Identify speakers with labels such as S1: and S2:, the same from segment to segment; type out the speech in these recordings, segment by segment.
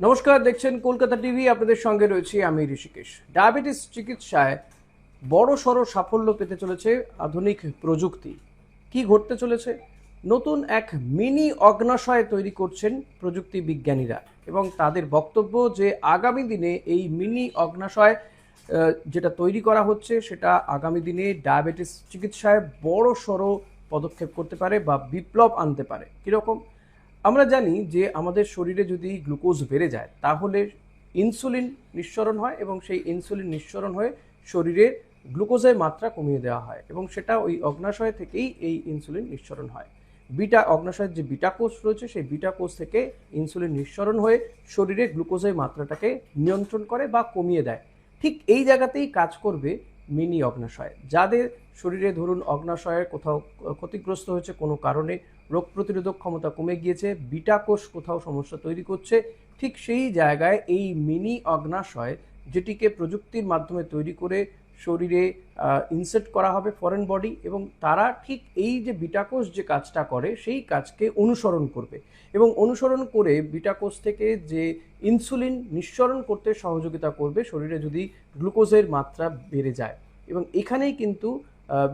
S1: নমস্কার, দেখছেন কলকাতা টিভি। আপনাদের সঙ্গে রয়েছি আমি ঋষিকেশ। ডায়াবেটিস চিকিৎসায় বড় সড় সাফল্য পেতে চলেছে আধুনিক প্রযুক্তি। কি ঘটতে চলেছে? নতুন এক মিনি অগ্নাশয় তৈরি করছেন প্রযুক্তি বিজ্ঞানীরা, এবং তাদের বক্তব্য যে আগামী দিনে এই মিনি অগ্নাশয় যেটা তৈরি করা হচ্ছে সেটা আগামী দিনে ডায়াবেটিস চিকিৎসায় বড় সড় পদক্ষেপ করতে পারে বা বিপ্লব আনতে পারে। কীরকম? আমরা জানি যে আমাদের শরীরে যদি গ্লুকোজ বেড়ে যায় তাহলে ইনসুলিন নিঃসরণ হয়, এবং সেই ইনসুলিন নিঃসরণ হয়ে শরীরে গ্লুকোজের মাত্রা কমিয়ে দেওয়া হয়, এবং সেটা ওই অগ্নাশয় থেকেই এই ইনসুলিন নিঃসরণ হয়। অগ্নাশয়ের যে বিটা কোষ রয়েছে সেই বিটা কোষ থেকে ইনসুলিন নিঃসরণ হয়ে শরীরে গ্লুকোজের মাত্রাটাকে নিয়ন্ত্রণ করে বা কমিয়ে দেয়। ঠিক এই জায়গাতেই কাজ করবে মিনি অগ্নাশয়। যাদের শরীরে ধরুন অগ্নাশয়ের কোথাও ক্ষতিগ্রস্ত হয়েছে কোনো কারণে, রোগ প্রতিরোধক ক্ষমতা কমে গিয়েছে, বিটা কোষ কোথাও সমস্যা তৈরি করছে, ঠিক সেই জায়গায় এই মিনি অগ্নাশয়, যেটিকে প্রযুক্তির মাধ্যমে তৈরি করে শরীরে ইনসের্ট করা হবে ফরেন বডি, এবং তারা ঠিক এই যে বিটা কোষ যে কাজটা করে সেই কাজকে অনুসরণ করবে, এবং অনুসরণ করে বিটা কোষ থেকে যে ইনসুলিন নিঃসরণ করতে সহযোগিতা করবে শরীরে যদি গ্লুকোজের মাত্রা বেড়ে যায়। এবং এখানেই কিন্তু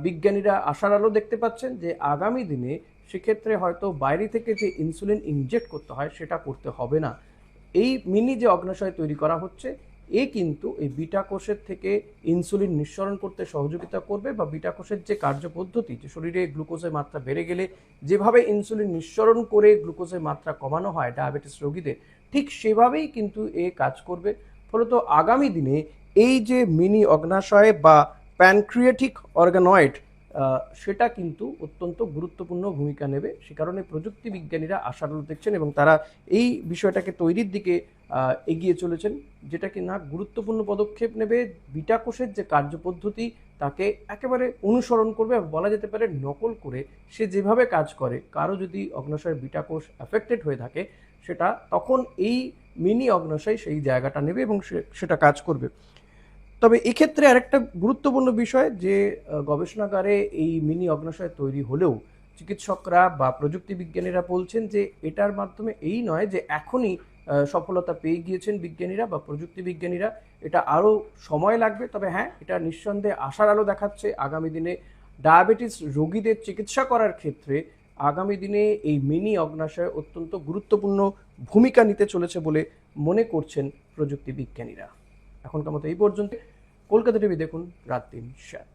S1: বিজ্ঞানীরা আশার আলো দেখতে পাচ্ছেন যে আগামী দিনে সেক্ষেত্রে হয়তো বাইরে থেকে যে ইনসুলিন ইনজেক্ট করতে হয় সেটা করতে হবে না। এই মিনি যে অগ্নাশয় তৈরি করা হচ্ছে কিন্তু এই বিটা কোষের থেকে ইনসুলিন নিঃসরণ করতে সহযোগিতা করবে, বা বিটা কোষের যে কার্যপদ্ধতি, যে শরীরে গ্লুকোজের মাত্রা বেড়ে গেলে যেভাবে ইনসুলিন নিঃসরণ করে গ্লুকোজের মাত্রা কমানো হয় ডায়াবেটিস রোগীদের, ঠিক সেভাবেই কিন্তু কাজ করবে। ফলত আগামী দিনে এই যে মিনি অগ্নাশয় বা প্যানক্রিয়াটিক অর্গানয়েড, সেটা কিন্তু অত্যন্ত গুরুত্বপূর্ণ ভূমিকা নেবে। সে কারণে প্রযুক্তি বিজ্ঞানীরা আশার আলো দেখছেন এবং তারা এই বিষয়টাকে তৈরির দিকে এগিয়ে চলেছেন, যেটা কি না গুরুত্বপূর্ণ পদক্ষেপ নেবে। বিটা কোষের যে কার্যপদ্ধতি তাকে একেবারে অনুসরণ করবে, বলা যেতে পারে নকল করে সে যেভাবে কাজ করে। কারো যদি অগ্নাশয়ের বিটা কোষ অ্যাফেক্টেড হয়ে থাকে সেটা তখন এই মিনি অগ্নাশয় সেই জায়গাটা নেবে এবং সেটা কাজ করবে। তবে এক্ষেত্রে আরেকটা গুরুত্বপূর্ণ বিষয় যে গবেষণাগারে এই মিনি অগ্নাশয় তৈরি হলেও চিকিৎসকরা বা প্রযুক্তি বিজ্ঞানীরা বলছেন যে এটার মাধ্যমে এই নয় যে এখনই সফলতা পেয়ে গিয়েছেন বিজ্ঞানীরা বা প্রযুক্তি বিজ্ঞানীরা। এটা আরও সময় লাগবে। তবে হ্যাঁ, এটা নিঃসন্দেহে আশার আলো দেখাচ্ছে আগামী দিনে ডায়াবেটিস রোগীদের চিকিৎসা করার ক্ষেত্রে। আগামী দিনে এই মিনি অগ্নাশয় অত্যন্ত গুরুত্বপূর্ণ ভূমিকা নিতে চলেছে বলে মনে করছেন প্রযুক্তি বিজ্ঞানীরা। এখনকার মতো এই পর্যন্ত। কলকাতা টিভি দেখুন রাত ৩ ৭।